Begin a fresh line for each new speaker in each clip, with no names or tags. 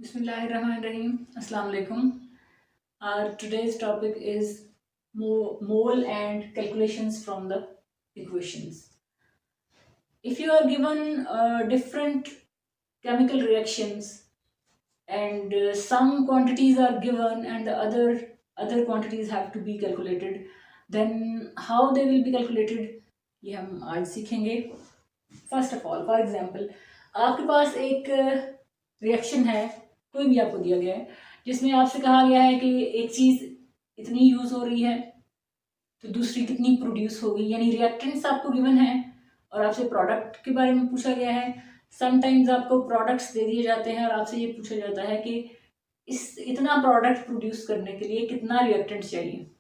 Bismillahirrahmanirrahim. Assalamu alaikum. Our today's topic is mole and calculations from the equations. If you are given different chemical reactions and some quantities are given and the other quantities have to be calculated, then how they will be calculated ये हम आज सीखेंगे. First of all, for example, आपके पास एक reaction है, कोई भी आपको दिया गया है, जिसमें आपसे कहा गया है कि एक चीज़ इतनी यूज़ हो रही है तो दूसरी कितनी प्रोड्यूस होगी, यानी रिएक्टेंट्स आपको गिवन है और आपसे प्रोडक्ट के बारे में पूछा गया है. समटाइम्स आपको प्रोडक्ट्स दे दिए जाते हैं और आपसे ये पूछा जाता है कि इतना प्रोडक्ट प्रोड्यूस करने के लिए कितना रिएक्टेंट्स चाहिए.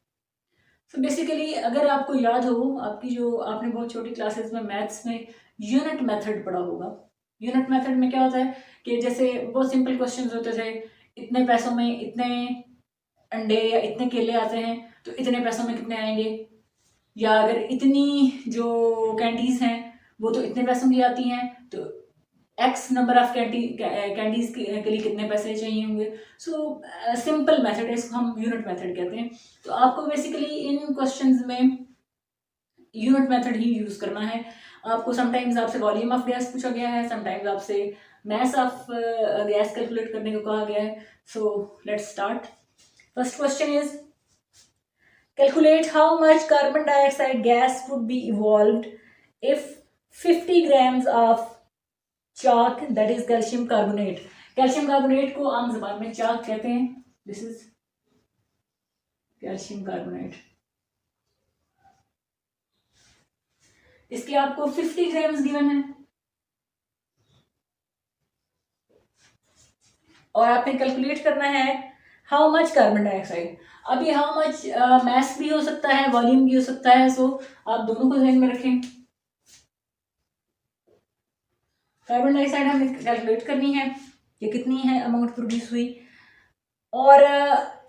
तो बेसिकली अगर आपको याद हो, आपने बहुत छोटी क्लासेस में मैथ्स में यूनिट मेथड पढ़ा होगा. यूनिट मेथड में क्या होता है कि जैसे बहुत सिंपल क्वेश्चंस होते थे, इतने पैसों में इतने अंडे या इतने केले आते हैं तो इतने पैसों में कितने आएंगे, या अगर इतनी जो कैंडीज हैं वो तो इतने पैसों की आती हैं तो एक्स नंबर ऑफ कैंडीज के लिए कितने पैसे चाहिए होंगे. सो सिंपल मेथड है, इसको हम यूनिट मेथड कहते हैं. तो आपको बेसिकली इन क्वेश्चंस में यूनिट मेथड ही यूज करना है. आपको समटाइम्स आपसे वॉल्यूम ऑफ गैस पूछा गया है, समटाइम्स आपसे मास ऑफ गैस कैलकुलेट करने को कहा गया है. So let's start. First question is calculate how much carbon dioxide gas would be evolved if 50 grams of chalk, that is calcium carbonate. Calcium carbonate को आम जबान में चाक कहते हैं. This is calcium carbonate. इसके आपको 50 ग्राम्स गिवन है और आपने कैलकुलेट करना है हाउ मच कार्बन डाइऑक्साइड. अब ये हाउ मच मास भी हो सकता है, वॉल्यूम भी हो सकता है. सो आप दोनों को ध्यान में रखें. कार्बन डाइऑक्साइड हमें कैलकुलेट करनी है कि कितनी है अमाउंट प्रोड्यूस हुई, और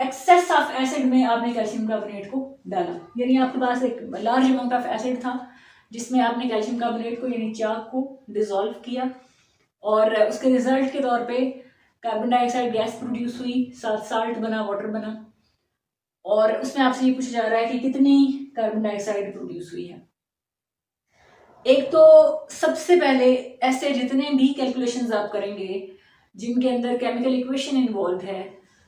एक्सेस ऑफ एसिड में आपने कैल्शियम कार्बोनेट को डाला. यानी आपके पास एक लार्ज अमाउंट ऑफ एसिड था जिसमें आपने कैल्शियम कार्बोनेट को यानी चाक को डिसॉल्व किया और उसके रिजल्ट के तौर पे कार्बन डाइऑक्साइड गैस प्रोड्यूस हुई, साथ साल्ट बना, वाटर बना, और उसमें आपसे ये पूछा जा रहा है कि कितनी कार्बन डाइऑक्साइड प्रोड्यूस हुई है. एक तो सबसे पहले ऐसे जितने भी कैलकुलेशंस आप करेंगे जिनके अंदर केमिकल इक्वेशन इन्वॉल्व है,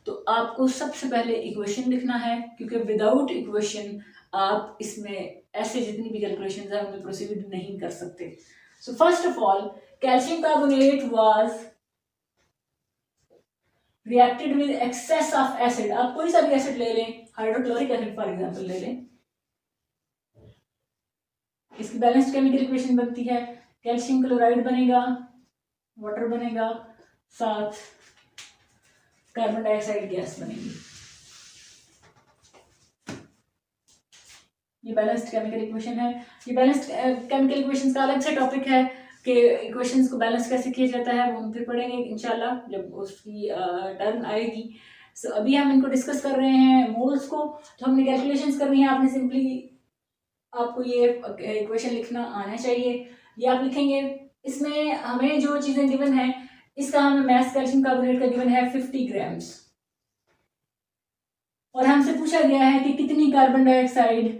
तो आपको सबसे पहले इक्वेशन लिखना है, क्योंकि विदाउट इक्वेशन आप इसमें ऐसे जितनी भी कैलकुलेशंस है उनमें प्रोसीड नहीं कर सकते. So first of all, calcium carbonate was reacted with excess of acid. आप कोई सा भी एसिड ले लें, हाइड्रोक्लोरिक एसिड फॉर एग्जांपल ले लें, इसकी बैलेंस्ड केमिकल इक्वेशन बनती है कैल्शियम क्लोराइड बनेगा, वाटर बनेगा, साथ कार्बन डाइऑक्साइड गैस बनेगी. ये बैलेंस्ड केमिकल इक्वेशन है. ये बैलेंस्ड केमिकल इक्वेशंस का अलग से टॉपिक है कि इक्वेशंस को बैलेंस कैसे किया जाता है, वो हम फिर पढ़ेंगे इंशाल्लाह जब उसकी टर्न आएगी. सो अभी हम इनको डिस्कस कर रहे हैं मोल्स को. तो हमने कैलकुलेशंस करनी है. आपने सिंपली आपको ये इक्वेशन लिखना आना चाहिए. ये आप लिखेंगे. इसमें हमें जो चीज़ें गिवन है, इसका हमें मास कैल्शियम कार्बोनेट का गिवन है 50 ग्राम्स, और हमसे पूछा गया है कि कितनी कार्बन डाइऑक्साइड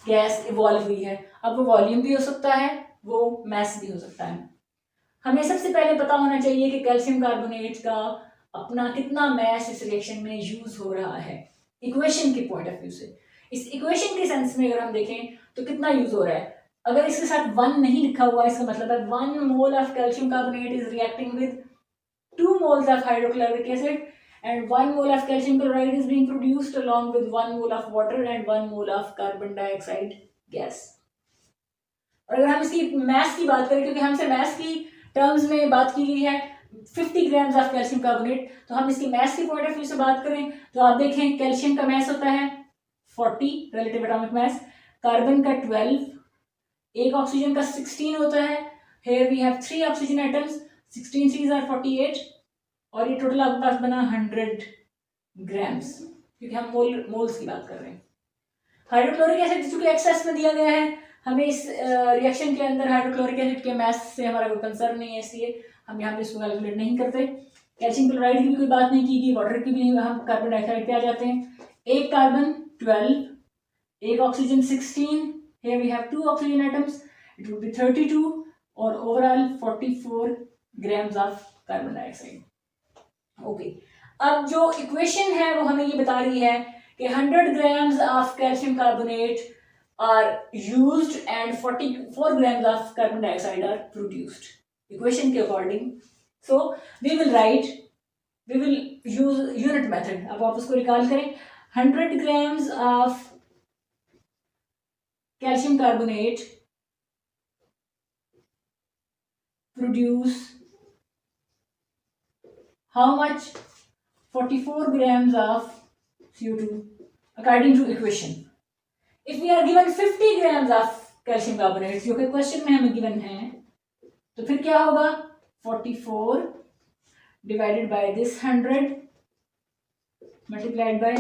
गैस इवॉल्व हुई है. अब वो वॉल्यूम भी हो सकता है, वो मास भी हो सकता है. हमें सबसे पहले पता होना चाहिए कि कैल्शियम कार्बोनेट का अपना कितना मास इस रिएक्शन में यूज हो रहा है इक्वेशन के पॉइंट ऑफ व्यू से. इस इक्वेशन के सेंस में अगर हम देखें तो कितना यूज हो रहा है. अगर इसके साथ 1 नहीं लिखा हुआ, इसका मतलब है 1 mole of calcium carbonate is reacting with 2 moles of hydrochloric acid and 1 mole of calcium chloride is being produced along with 1 mole of water and 1 mole of carbon dioxide gas. और अगर हम इसकी मास की बात करें, क्योंकि हमसे मास की टर्म्स में बात की गई है 50 ग्राम्स ऑफ कैल्शियम कार्बोनेट, तो हम इसकी मास की पॉइंट ऑफ व्यू से बात करें तो आप देखें कैल्शियम का मास होता है 40 रिलेटिव एटॉमिक मास, कार्बन का 12, एक ऑक्सीजन का 16 होता है. Here we have 3 oxygen atoms, 16 3s are 48, और ये टोटल आपके पास बना 100 ग्राम्स, क्योंकि हम मोल्स की बात कर रहे हैं. हाइड्रोक्लोरिक एसिड चूंकि एक्सेस में दिया गया है, हमें इस रिएक्शन के अंदर हाइड्रोक्लोरिक एसिड के मास से हमारा कोई कंसर्न नहीं है, इसलिए हम यहाँ पे इसको कैलकुलेट नहीं करते. कैल्शियम क्लोराइड की भी कोई बात नहीं की गई, वाटर की भी नहीं, हम कार्बन डाइऑक्साइड पे आ जाते हैं। एक कार्बन 12, एक oxygen 16, here we have 2 oxygen atoms, it would be 32 और overall 44 grams of carbon dioxide. Okay, अब जो इक्वेशन है वो हमें ये बता रही है कि 100 grams of calcium carbonate are used and 44 grams of carbon dioxide are produced equation के according. So we will use unit method. अब आप उसको रिकॉल करें, 100 grams of calcium carbonate produce how much? 44 grams of CO2 according to equation. If we are given 50 grams of calcium carbonate जो कि question में हमें given है, तो फिर क्या होगा? 44 divided by this 100 multiplied by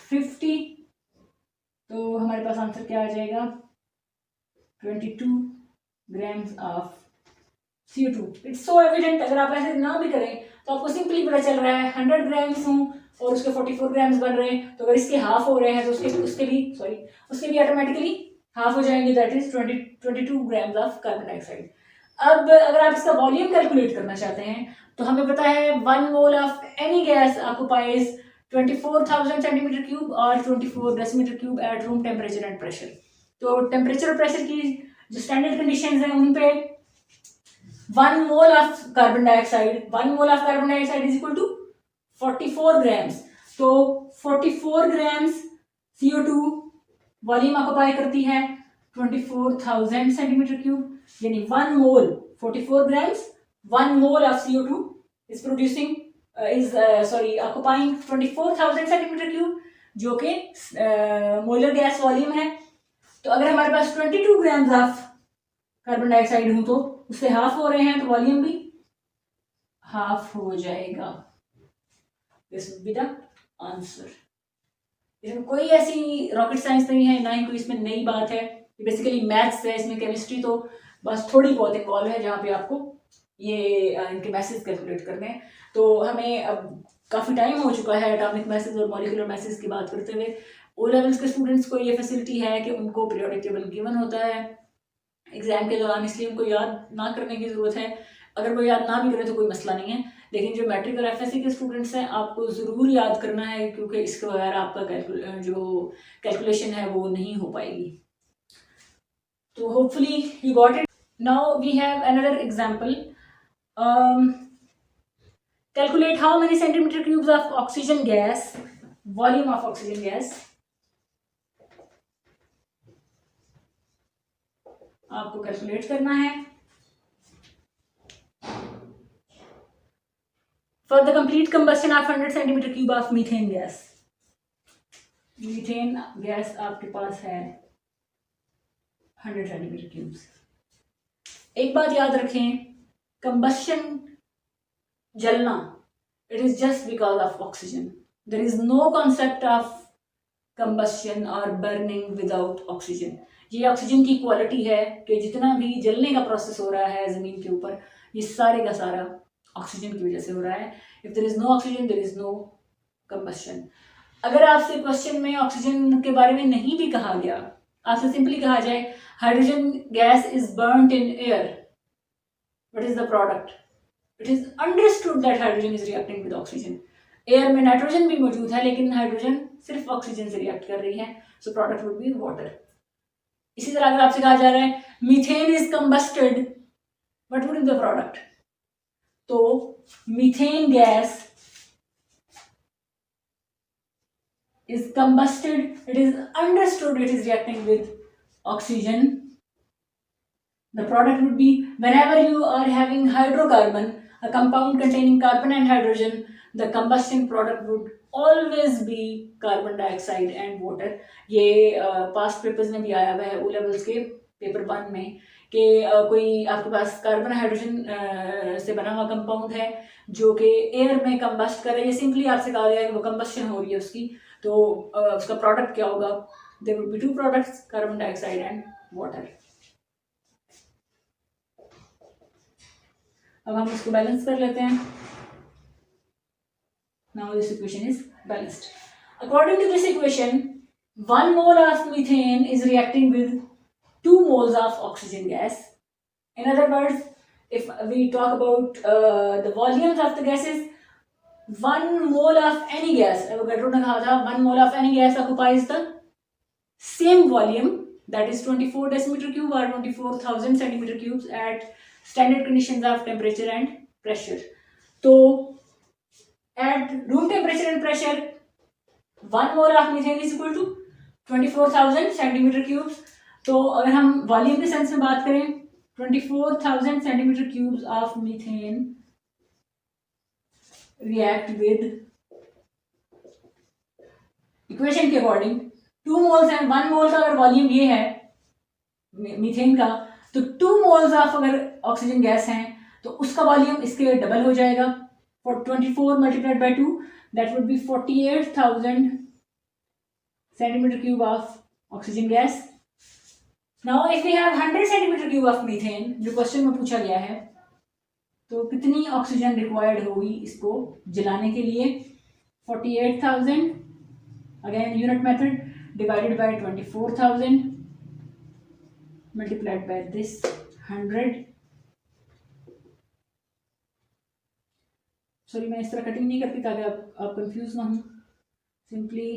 50, तो हमारे पास आंसर क्या आ जाएगा? 22 grams of CO2. It's so evident. अगर आप ऐसे ना भी करें तो आपको सिंपली पता चल रहा है 100 ग्राम्स हूँ और उसके 44 ग्राम्स बन रहे हैं, तो अगर इसके हाफ हो रहे हैं तो उसके भी ऑटोमेटिकली हाफ हो जाएंगे, that is 22 grams of carbon dioxide. अब अगर आप इसका वॉल्यूम कैलकुलेट करना चाहते हैं तो हमें पता है 1 mole of any gas occupies 24,000 centimetre cube और 24 decimetre cube at room temperature and pressure. तो टेम्परेचर और प्रेशर की जो स्टैंडर्ड कंडीशंस हैं उन पे 1 mole of carbon dioxide is equal to 44 grams. तो 44 ग्राम्स CO2 वॉल्यूम ऑक्युपाई करती है 24,000 सेंटीमीटर क्यूब, यानी 1 मोल 44 grams, 1 mole of CO2 is producing occupying 24,000 centimetre cube, जो कि मोलर गैस वॉल्यूम है। तो अगर हमारे पास 22 ग्राम्स ऑफ कार्बन डाइऑक्साइड हो तो उससे हाफ हो रहे हैं, तो वॉल्यूम भी हाफ हो जाएगा। This would be the answer. इसमें कोई ऐसी रॉकेट साइंस नहीं है, ना ही कोई इसमें नई बात है, ये बेसिकली मैथ्स है। इसमें केमिस्ट्री तो बस थोड़ी बहुत इन्वॉल्व है, जहाँ पे आपको ये इनके मैसेज कैलकुलेट करने हैं। तो हमें अब काफ़ी टाइम हो चुका है एटॉमिक मैसेज और मॉलिक्यूलर मैसेज की बात करते हुए। ओ लेवल्स के स्टूडेंट्स को ये फैसिलिटी है कि उनको पीरियोडिक टेबल गिवन होता है एग्जाम के दौरान, इसलिए उनको याद ना करने की ज़रूरत है। अगर वो याद ना भी करें तो कोई मसला नहीं है, लेकिन जो मैट्रिक और एफएससी के स्टूडेंट्स हैं आपको ज़रूर याद करना है, क्योंकि इसके बगैर आपका जो कैलकुलेशन है वो नहीं हो पाएगी। तो hopefully you got it. Now we have another example. Calculate how many centimetre cubes of oxygen gas, volume of oxygen gas. आपको कैलकुलेट करना है। For the complete combustion of 100 centimetre cube of methane gas. Methane gas आपके पास है 100 centimetre cubes. एक बात याद रखें, कंबस्शन, जलना, it is just because of oxygen. There is no concept of combustion और बर्निंग विदाउट ऑक्सीजन। ये ऑक्सीजन की क्वालिटी है कि जितना भी जलने का प्रोसेस हो रहा है ज़मीन के ऊपर, ये सारे का सारा ऑक्सीजन की वजह से हो रहा है। If there is no oxygen there is no combustion. अगर आपसे क्वेश्चन में ऑक्सीजन के बारे में नहीं भी कहा गया, आपसे सिंपली कहा जाए hydrogen gas is burned in air, what is the product? It is understood that hydrogen is reacting with oxygen. Air में नाइट्रोजन भी मौजूद है, लेकिन हाइड्रोजन सिर्फ ऑक्सीजन से रिएक्ट कर रही है, so product would be water. इसी तरह अगर आपसे कहा जा रहा है methane is combusted, what would be the product? तो methane gas is combusted, it is understood it is reacting with oxygen. The product would be, whenever you are having hydrocarbon, a compound containing carbon and hydrogen, the combustion product would always be carbon dioxide and water. ये past papers में भी आया हुआ है, O levels के paper 1 में, कि कोई आपके पास कार्बन हाइड्रोजन से बना हुआ कंपाउंड है जो कि एयर में कंबस्ट कर रहा है। ये सिंपली आपसे कहा गया है कि वो कंबस्शन हो रही है उसकी, तो उसका प्रोडक्ट क्या होगा? There will be 2 products, carbon dioxide and water. अब हम इसको बैलेंस कर लेते हैं। Now this equation is balanced. According to this equation, 1 mole of methane is reacting with 2 moles of oxygen gas. In other words, if we talk about the volumes of the gases, 1 mole of any gas, Avogadro ने कहा था 1 mole of any gas occupies the same volume, that is 24 decimeter cube or 24,000 centimeter cubes at standard conditions of temperature and pressure. तो at room temperature and pressure 1 mole of methane is equal to 24,000 centimeter cubes. तो अगर हम volume के sense में बात करें 24,000 centimeter cubes of methane react with equation के according 2 moles and 1 mole का अगर वॉल्यूम ये है मीथेन का, तो 2 मोल्स ऑफ अगर ऑक्सीजन गैस हैं तो उसका वॉल्यूम इसके डबल हो जाएगा. For 24 multiplied by 2 that would be 48,000 centimetre cube of oxygen gas. Now if we have 100 centimetre cube of methane, जो क्वेश्चन में पूछा गया है, तो कितनी ऑक्सीजन रिक्वायर्ड होगी इसको जलाने के लिए? 48,000, again unit method, divided by 24,000 multiplied by this 100. Sorry मैं इस तरह कटिंग नहीं करती ताकि आप कंफ्यूज ना हो. सिंपली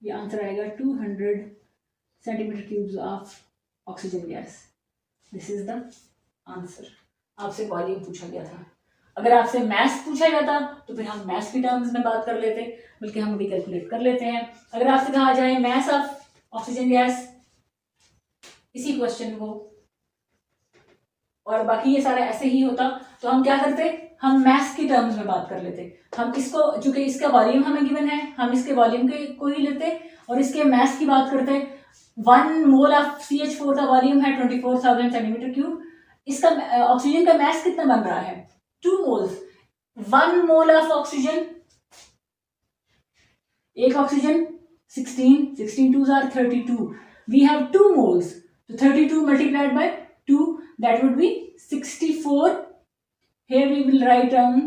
ये आंसर आएगा 200 centimetre cubes of oxygen gas. This is the answer. आपसे वॉल्यूम पूछा गया था. अगर आपसे मैथ पूछा जाता तो फिर हम मैथ की टर्म्स में बात कर लेते, बल्कि हम अभी कैलकुलेट कर लेते हैं. अगर आपसे कहा जाए मैथ ऑफ ऑक्सीजन गैस, इसी क्वेश्चन को, और बाकी ये सारा ऐसे ही होता, तो हम क्या करते, हम मैथ्स की टर्म्स में बात कर लेते. हम इसको, चूंकि इसका वॉल्यूम हमें गिवन है, हम इसके वॉल्यूम के को ही लेते और इसके मैथ्स की बात करते. 1 मोल ऑफ CH4 का वॉल्यूम है 24,000 सेंटीमीटर क्यूब. इसका ऑक्सीजन का मैथ कितना बन रहा है? 2 मोल्स. 1 मोल ऑफ ऑक्सीजन, एक oxygen 16 2s are 32. We have 2 moles, so 32 multiplied by 2, that would be 64. Here we will write down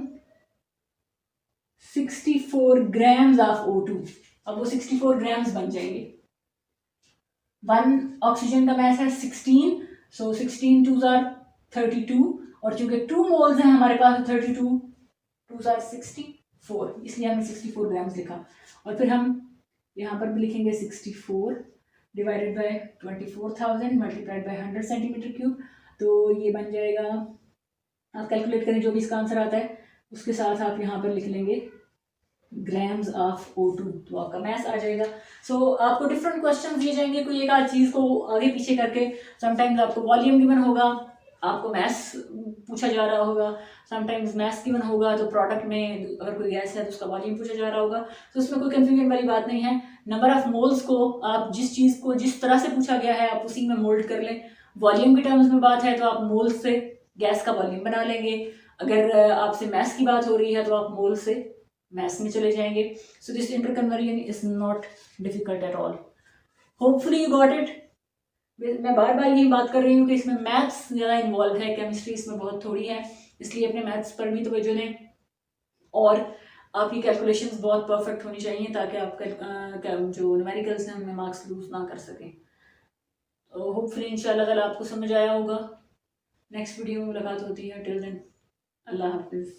64 grams of O2. अब वो 64 grams बन जाएंगे. 1 ऑक्सीजन का मास है 16, so 16 2s are 32, और चूंकि 2 moles हैं हमारे पास, 32 2s are 64, इसलिए हमने 64 grams लिखा. और फिर हम यहाँ पर भी लिखेंगे 64 divided by 24,000 multiplied by 100 centimetre cube. तो ये बन जाएगा, आप कैलकुलेट करें जो भी इसका आंसर आता है, उसके साथ आप यहाँ पर लिख लेंगे ग्राम्स ऑफ O2, तो आपका मैथ्स आ जाएगा. सो आपको डिफरेंट क्वेश्चन दिए जाएंगे, कोई एक आध चीज़ को आगे पीछे करके. समटाइम्स आपको वॉल्यूम गिवन होगा, आपको मैथ्स पूछा जा रहा होगा. समटाइम्स मैथ्स गिवन होगा तो प्रोडक्ट में अगर कोई गैस है तो उसका वॉल्यूम पूछा जा रहा होगा. तो उसमें कोई कंफ्यूजन वाली बात नहीं है. नंबर ऑफ मोल्स को आप जिस चीज़ को जिस तरह से पूछा गया है आप उसी में मोल्ड कर लें. वॉल्यूम के टर्म्स में बात है तो आप मोल से गैस का वॉल्यूम बना लेंगे. अगर आपसे मैथ्स की बात हो रही है तो आप मोल से मैथ्स में चले जाएंगे. So this inter conversion is not difficult at all. Hopefully you got it. मैं बार बार यही बात कर रही हूँ कि इसमें मैथ्स ज़्यादा इन्वॉल्व है, केमिस्ट्री इसमें बहुत थोड़ी है, इसलिए अपने मैथ्स पर भी तवज्जो दें. और आपकी कैलकुलेशंस बहुत परफेक्ट होनी चाहिए ताकि आपका जो न्यूमेरिकल्स हैं उनमें मार्क्स लूज ना कर सकें. तो होपफुली इंशाल्लाह ताला आपको समझ आया होगा. नेक्स्ट वीडियो में मुलाकात होती है. टिल देन अल्लाह हाफिज़.